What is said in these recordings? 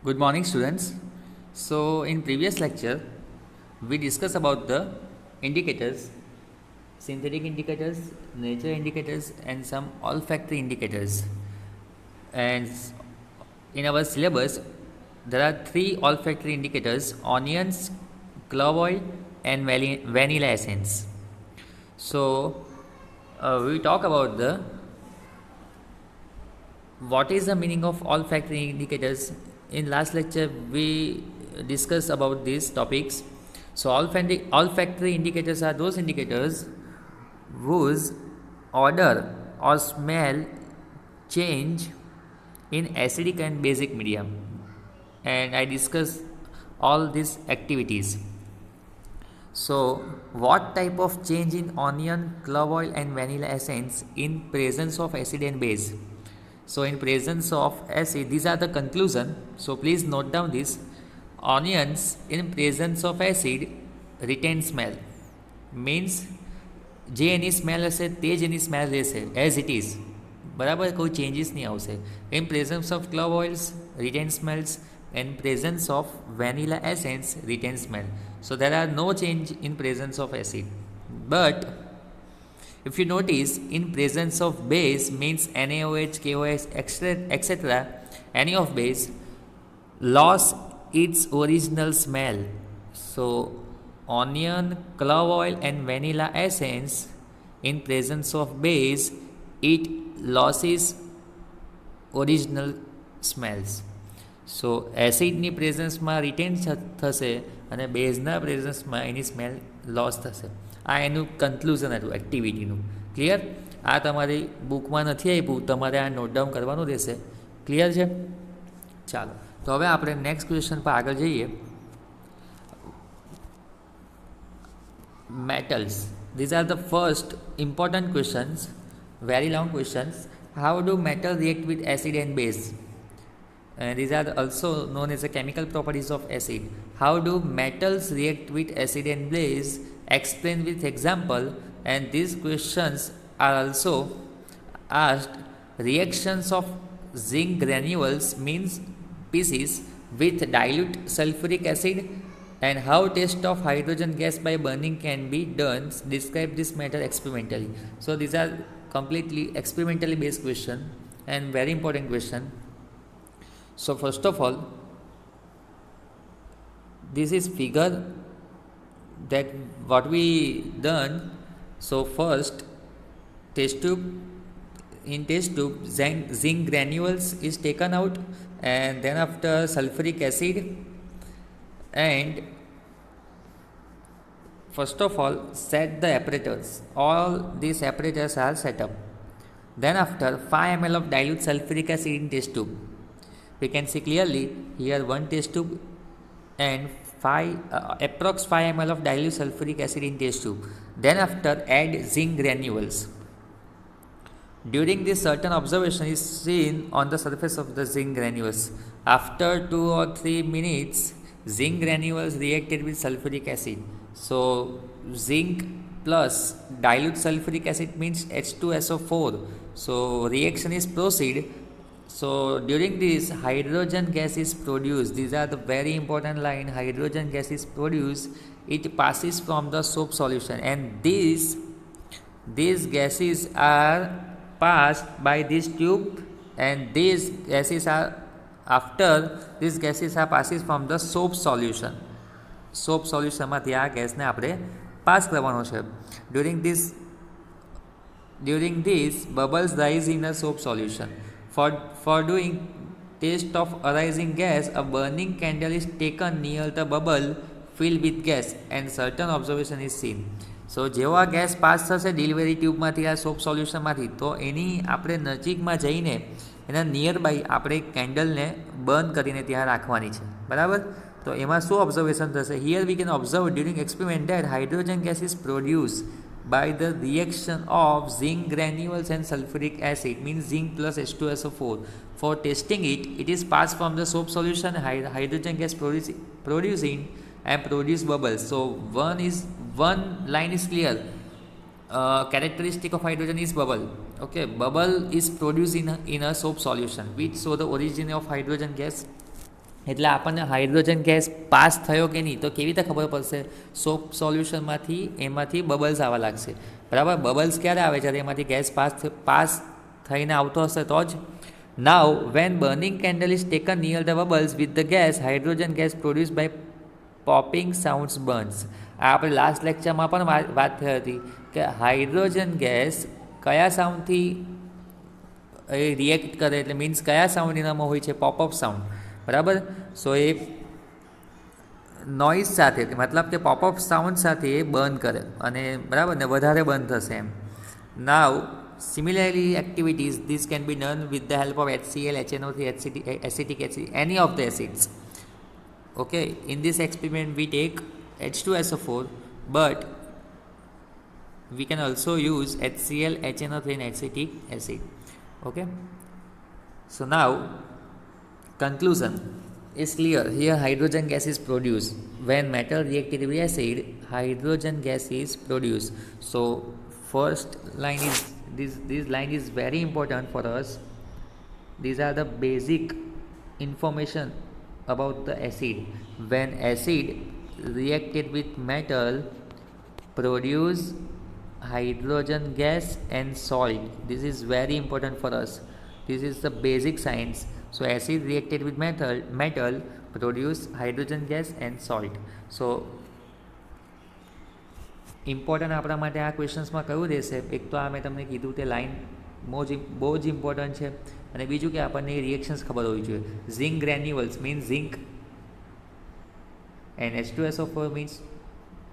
Good morning, students. So, in previous lecture, we discussed about the indicators, synthetic indicators, nature indicators, and some olfactory indicators. And in our syllabus, there are three olfactory indicators: onions, clove oil, and vanilla essence. So, we talk about the what is the meaning of olfactory indicators. In last lecture we discussed about these topics. So olfactory indicators are those indicators whose odor or smell change in acidic and basic medium, and I discussed all these activities. So what type of change in onion, clove oil and vanilla essence in presence of acid and base? So in presence of acid, these are the conclusion. So please note down this. Onions in presence of acid retain smell. Means જે એની smell હશે તે જ એની smell રહેશે as it is, બરાબર, કોઈ changes નહીં આવશે. In presence of clove oils retain smells, in presence of vanilla essence retain smell. So there are no change in presence of acid. But if you notice, in presence of base means NaOH, KOH, etc., any of base lost its original smell. So onion, clove oil and vanilla essence in presence of base, it loses original smells. So એસિડની પ્રેઝન્સમાં retain થશે અને બેઝના પ્રેઝન્સમાં એની smell loss થશે. આ એનું conclusion હતું એક્ટિવિટીનું. Clear? આ તમારી બુકમાં નથી આપ્યું, તમારે આ નોટ ડાઉન કરવાનું રહેશે. ક્લિયર છે? ચાલો, તો હવે આપણે નેક્સ્ટ ક્વેશ્ચન પર આગળ જઈએ. Metals, these are the first important questions, very long questions. How do metal react with acid and base? These are also known as the chemical properties of acid. How do metals react with acid and base? Explain with example. And these questions are also asked. Reactions of zinc granules means pieces with dilute sulfuric acid, and how test of hydrogen gas by burning can be done. Describe this matter experimentally. So these are completely experimentally based question and very important question. So first of all, this is figure that what we done. So first, test tube. In test tube, zinc granules is taken out, and then after sulfuric acid, and first of all set the apparatus. All these apparatus are set up. Then after 5 ml of dilute sulfuric acid in test tube. We can see clearly here one test tube and approx 5 ml of dilute sulfuric acid in test tube. Then after add zinc granules. During this, certain observation is seen on the surface of the zinc granules. After 2 or 3 minutes, zinc granules reacted with sulfuric acid. So zinc plus dilute sulfuric acid means H2SO4. So reaction is proceed. So during this, hydrogen gas is produced. These are the very important line. Hydrogen gas is produced. It passes from the soap solution, and these gases are passed by this tube, and these gases are passes from the soap solution. Soap solution માંથી આ ગેસને આપણે pass કરવાનો છે. During this, bubbles rise in a soap solution. For doing test of arising gas, a burning candle is taken near the bubble filled with gas, and certain observation is seen. So જેવો આ gas pass થશે delivery ટ્યુબમાંથી આ shop સોલ્યુશનમાંથી, તો એની આપણે નજીકમાં જઈને એના near by આપણે કેન્ડલને બર્ન કરીને ત્યાં રાખવાની છે, બરાબર? તો એમાં શું ઓબ્ઝર્વેશન થશે? Here we can observe during experiment that hydrogen gas is produce by the reaction of zinc granules and sulfuric acid, means zinc plus H2SO4. For testing it, it is passed from the soap solution, hydrogen gas producing and produce bubbles. So one line is clear. Characteristic of hydrogen is bubble. Okay, bubble is produced in a soap solution, which show the origin of hydrogen gas એટલે આપણને hydrogen gas pass થયો કે નહીં તો કેવી રીતે ખબર પડશે? સોપ સોલ્યુશનમાંથી એમાંથી બબલ્સ આવવા લાગશે, બરાબર. બબલ્સ ક્યારે આવે? જ્યારે એમાંથી ગેસ પાસ થઈને આવતો હશે તો જ. Now when burning candle is taken near the bubbles with the gas, hydrogen gas produce by popping sounds burns. આ આપણે લાસ્ટ લેક્ચરમાં પણ વાત થઈ હતી કે હાઇડ્રોજન ગેસ કયા સાઉન્ડથી એ રિએક્ટ કરે, એટલે મીન્સ કયા સાઉન્ડ એનામાં હોય છે? પોપઅપ સાઉન્ડ, બરાબર. સો એ નોઇઝ સાથે, મતલબ કે પોપઅપ સાઉન્ડ સાથે એ બર્ન કરે અને બરાબર ને વધારે બર્ન થશે એમ. Now similarly activities this can be done with the help of HCl, HNO3, acetic acid, any of the acids. Okay, in this experiment we take H2SO4, but we can also use HCl, HNO3 and acetic acid. Okay, so now conclusion is clear. Here hydrogen gas is produced when metal reacted with acid. Hydrogen gas is produced. So first line is this line is very important for us. These are the basic information about the acid. When acid reacted with metal produce hydrogen gas and salt. This is very important for us. This is the basic science. So acid reacted with metal produce hydrogen gas and salt. So important આપણા માટે આ ક્વેશ્ચન્સમાં કયું રહેશે? એક તો આ મેં તમને કીધું તે લાઇન બહુ જ ઇમ્પોર્ટન્ટ છે, અને બીજું કે આપણને રિએક્શન્સ ખબર હોવી જોઈએ. Zinc granules means zinc and H2SO4 means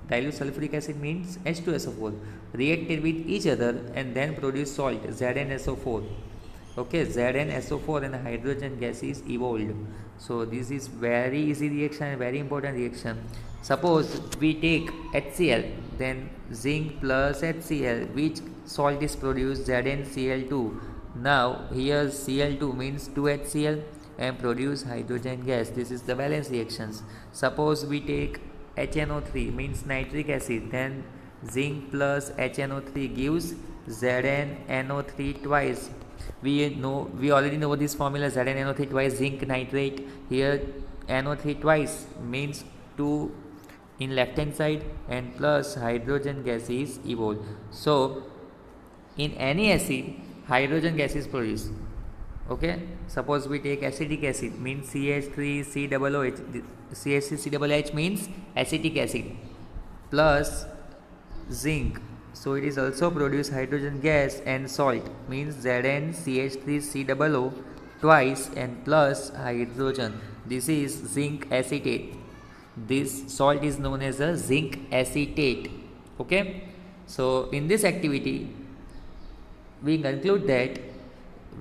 dilute sulfuric acid means H2SO4 reacted with each other and then produce salt ZnSO4. Okay, ZnSO4 and hydrogen gas is evolved. So this is very easy reaction and very important reaction. Suppose we take HCl, then zinc plus HCl, which salt is produced? ZnCl2. Now here Cl2 means 2HCl and produce hydrogen gas. This is the valence reactions. Suppose we take HNO3 means nitric acid, then zinc plus HNO3 gives ZnNO3 twice. We already know this formula, ZnNO3 twice zinc nitrate. Here NO3 twice means 2 in left hand side and plus hydrogen gas is evolved. So in any acid hydrogen gas is produced. Okay, suppose we take acetic acid means CH3COOH. CH3COOH means acetic acid plus zinc, so it is also produce hydrogen gas and salt means ZnCH3COO twice and plus hydrogen. This is zinc acetate. This salt is known as a zinc acetate. Okay, so in this activity we conclude that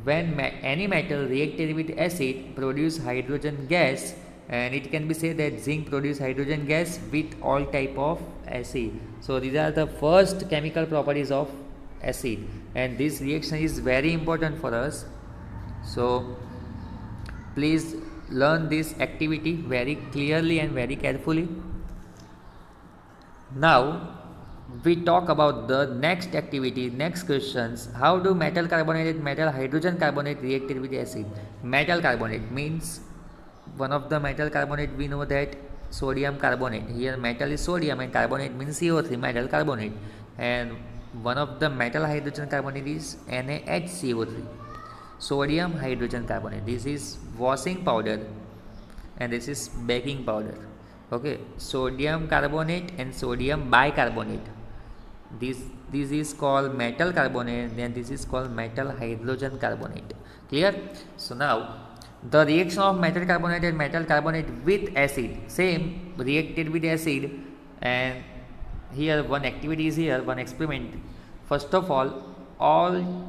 when any metal reacted with acid produce hydrogen gas, and it can be said that zinc produce hydrogen gas with all type of acid. So these are the first chemical properties of acid, and this reaction is very important for us. So please learn this activity very clearly and very carefully. Now we talk about the next activity, next questions. How do metal carbonate and metal hydrogen carbonate reacted with acid? Metal carbonate means one of the metal carbonate, we know that sodium carbonate. Here metal is sodium and carbonate means CO3, metal carbonate. And one of the metal hydrogen carbonate is NaHCO3, sodium hydrogen carbonate. This is washing powder and this is baking powder. Okay, sodium carbonate and sodium bicarbonate. This is called metal carbonate, and this is called metal hydrogen carbonate. Clear? So now the reaction of metal carbonate and metal carbonate with acid, same reacted with acid, and here one activity is here, one experiment. First of all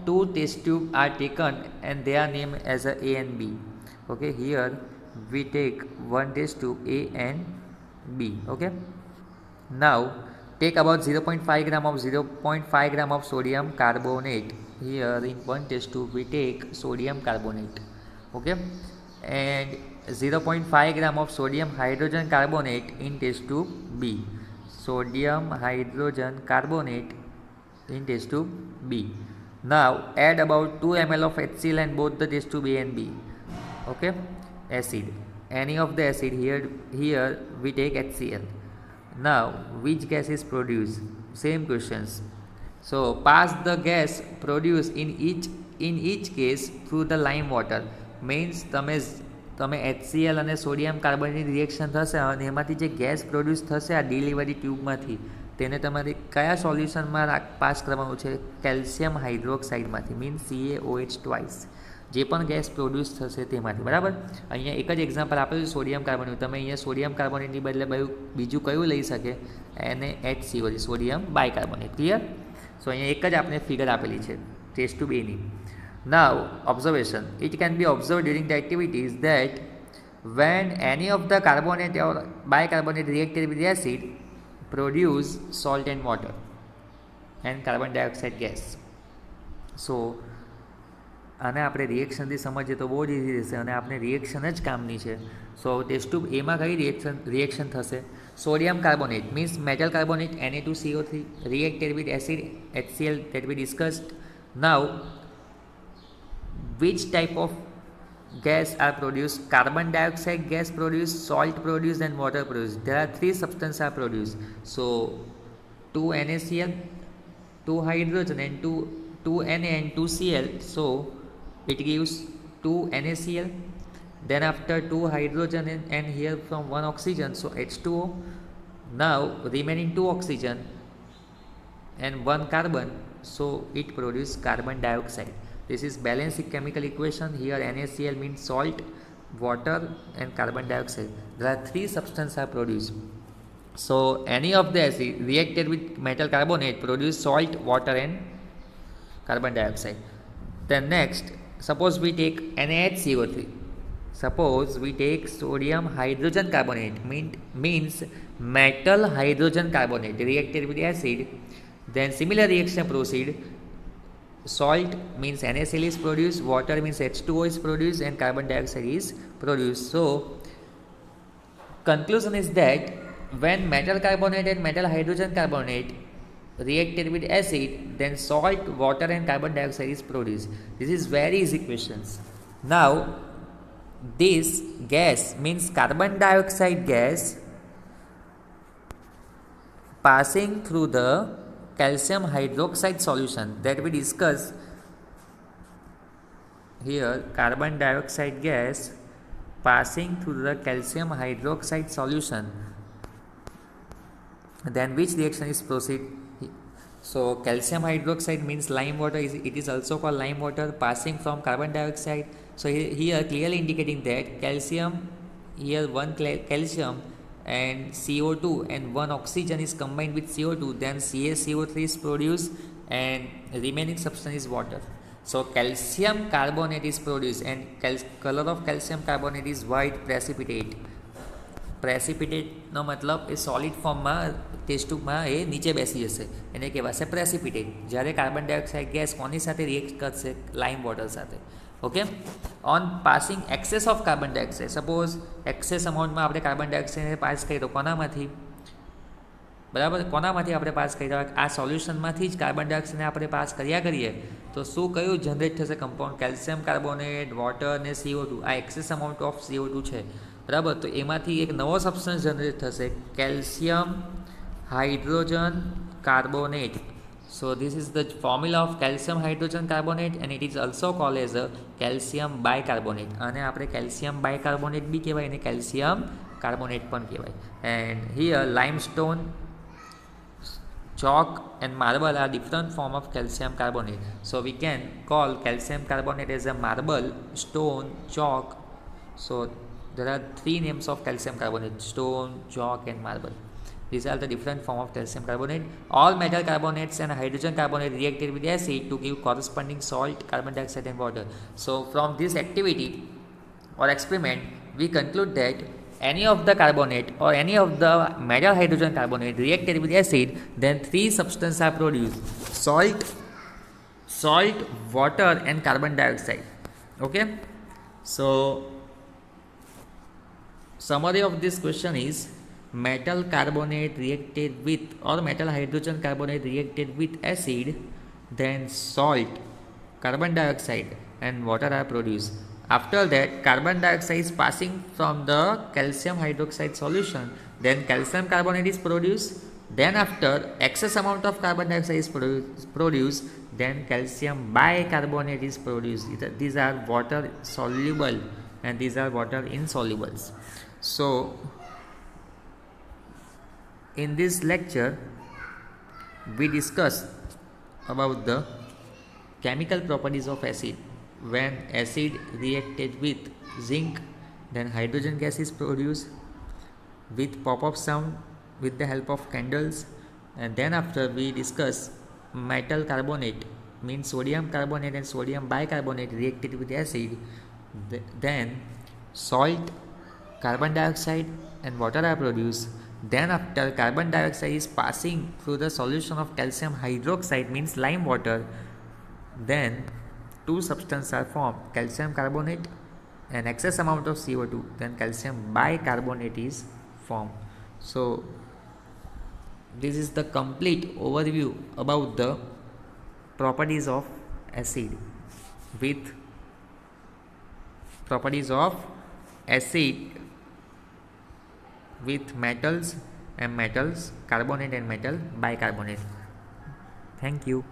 2 test tubes are taken and they are named as a and B. Okay, here we take one test tube A and B. Okay, now take about 0.5 gram of sodium carbonate. Here in one test tube we take sodium carbonate. Okay, and 0.5 gram of sodium hydrogen carbonate in test tube B. Sodium hydrogen carbonate in test tube B. Now add about 2 ml of HCl and both the test tube A and B. Okay, acid. any of the acid, here we take HCl. Now which gas is produced? Same questions. So pass the gas produced in each case through the lime water. Means તમે HCl અને sodium કાર્બોનેટની reaction થશે અને એમાંથી જે gas produce થશે આ delivery ટ્યુબમાંથી તેને તમારે કયા સોલ્યુશનમાં પાસ કરવાનું છે? કેલ્શિયમ હાઇડ્રોક્સાઇડમાંથી, મીન્સ CaOH ટ્વાઇસ. જે પણ ગેસ પ્રોડ્યુસ થશે તેમાંથી. બરાબર. અહીંયા એક જ એક્ઝામ્પલ આપેલું છે સોડિયમ કાર્બોનેટ. તમે અહીંયા સોડિયમ કાર્બોનેટની બદલે બીજું કયું લઈ શકે? NaHCO, sodium bicarbonate. ક્લિયર? સો અહીંયા એક જ આપણે ફિગર આપેલી છે ટેસ્ટ ટુ બેની. Now, observation. It can be observed during the activities that when any of the carbonate or bicarbonate reacted with acid produce salt and water and carbon dioxide gas. So, આને આપણે રિએક્શનથી સમજીએ તો બહુ જ easy રહેશે અને આપણે રિએક્શન જ કામની છે. સો ટેસ્ટ ટ્યુબ એમાં કઈ રિએક્શન થશે? Sodium carbonate means metal carbonate Na2CO3 reacted with acid HCl that we discussed. Now, which type of gas are produced? Carbon dioxide gas produced, salt produced and water produced. There are three substances are produced. So 2 NaCl, 2 hydrogen and 2 Na and 2 Cl. So it gives 2 NaCl. Then after 2 hydrogen and here from 1 oxygen, so H2O. Now remaining 2 oxygen and 1 carbon, so it produces carbon dioxide. This is balanced chemical equation. Here NaCl means salt, water and carbon dioxide. There are three substances are produced. So any of the acid reacted with metal carbonate produce salt, water and carbon dioxide. Then next, suppose we take NaHCO3. Suppose we take sodium hydrogen carbonate, means metal hydrogen carbonate reacted with acid. Then similar reaction proceed. Salt means NaCl is produced, water means H2O is produced and carbon dioxide is produced. So conclusion is that when metal carbonate and metal hydrogen carbonate reacted with acid, then salt, water and carbon dioxide is produced. This is very easy questions. Now this gas means carbon dioxide gas passing through the calcium hydroxide solution that we discuss here. Carbon dioxide gas passing through the calcium hydroxide solution, then which reaction is proceed? So calcium hydroxide means lime water, it is also called lime water, passing from carbon dioxide. So here clearly indicating that calcium, here one calcium and CO2 and one oxygen is combined with CO2, then CaCO3 is produced and remaining substance is water. So calcium carbonate is produced and color of calcium carbonate is white precipitate. પ્રેસિપિટેટનો મતલબ એ solid ફોર્મમાં test ટ્યુબમાં એ નીચે બેસી જશે, એને કહેવાશે પ્રેસિપિટેટ. જ્યારે carbon dioxide gas કોની સાથે રિએક્ટ કરશે? લાઇમ વોટર સાથે. Okay. On passing excess of carbon dioxide, suppose excess અમાઉન્ટમાં આપણે કાર્બન ડાયોક્સાઇડને પાસ કરી તો કોનામાંથી? બરાબર, કોનામાંથી આપણે પાસ કરી? આ સોલ્યુશનમાંથી જ કાર્બન ડાયોક્સાઇડને આપણે પાસ કર્યા કરીએ તો શું કયું જનરેટ થશે કમ્પાઉન્ડ? કેલ્શિયમ કાર્બોનેટ, વોટર અને CO2. આ એક્સેસ અમાઉન્ટ ઓફ CO2 છે. બરાબર, તો એમાંથી એક નવો સબસ્ટન્સ જનરેટ થશે, calcium hydrogen carbonate. So this is the formula of calcium hydrogen carbonate and it is also cold as a calcium bicarbonate. અને આપણે કેલ્શિયમ બાયકાર્બોનેટ બી કહેવાય અને કેલ્શિયમ કાર્બોનેટ પણ કહેવાય. And here limestone, chalk and marble are different form of calcium carbonate. So we can call calcium carbonate as a marble, stone, chalk. So there are three names of calcium carbonate: stone, chalk and marble. These are the different form of calcium carbonate. All metal carbonates and hydrogen carbonate reacted with acid to give corresponding salt, carbon dioxide and water. So from this activity or experiment we conclude that any of the carbonate or any of the metal hydrogen carbonate reacted with acid, then three substances are produced: salt, water and carbon dioxide. Okay. So summary of this question is metal carbonate reacted with or metal hydrogen carbonate reacted with acid, then salt, carbon dioxide and water are produced. After that, carbon dioxide is passing from the calcium hydroxide solution. Then calcium carbonate is produced. Then after excess amount of carbon dioxide is produced, then calcium bicarbonate is produced. These are water soluble and these are water insolubles. So in this lecture we discussed about the chemical properties of acid. When acid reacted with zinc, then hydrogen gas is produced with pop-up sound with the help of candles. And then after we discuss metal carbonate, means sodium carbonate and sodium bicarbonate reacted with acid. Then salt, carbon dioxide and water are produced. Then after carbon dioxide is passing through the solution of calcium hydroxide, means lime water, then two substances are formed, calcium carbonate and excess amount of CO2, then calcium bicarbonate is formed. So this is the complete overview about the properties of acid with properties of acid with metals and metals, carbonate and metal bicarbonate. Thank you.